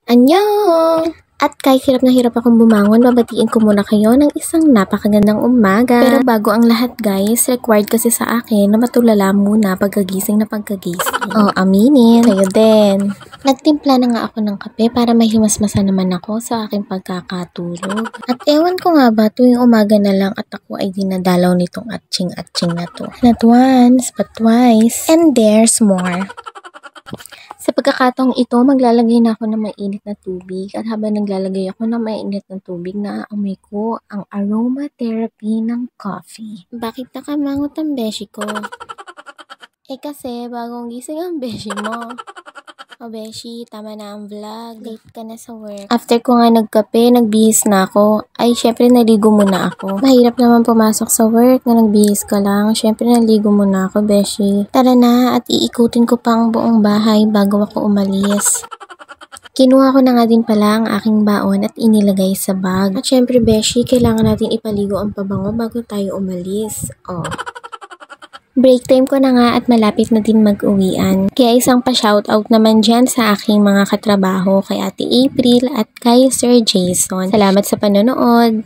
Annyeong! At kahit hirap na hirap akong bumangon, babatiin ko muna kayo ng isang napakagandang umaga. Pero bago ang lahat guys, required kasi sa akin na matulala muna pagkagising na pagkagising. Oh, aminin. Kayo din. Nagtimpla na nga ako ng kape para mahimasmasa naman ako sa aking pagkakatulog. At ewan ko nga ba, tuwing umaga na lang at ako ay dinadalaw nitong atching-atching na to. Not once, but twice. And there's more. Sa pagkakataong ito, maglalagay na ako ng mainit na tubig at habang naglalagay ako ng mainit na tubig, naaamoy ko ang aromatherapy ng coffee. Bakit nakamangot ang beshi ko? Kasi bagong gising ang beshi mo. O beshi, tama na ang vlog. Late ka na sa work. After ko nga nagkape, nagbihis na ako. Ay, syempre naligo muna ako. Mahirap naman pumasok sa work na nagbihis ka lang. Syempre naligo muna ako, beshi. Tara na at iikutin ko pa ang buong bahay bago ako umalis. Kinuha ko na nga din pala ang aking baon at inilagay sa bag. At syempre, beshi, kailangan natin ipaligo ang pabango bago tayo umalis. Oh. Break time ko na nga at malapit na din mag-uwian. Kaya isang pa-shoutout naman dyan sa aking mga katrabaho kay Ate April at kay Sir Jason. Salamat sa panonood!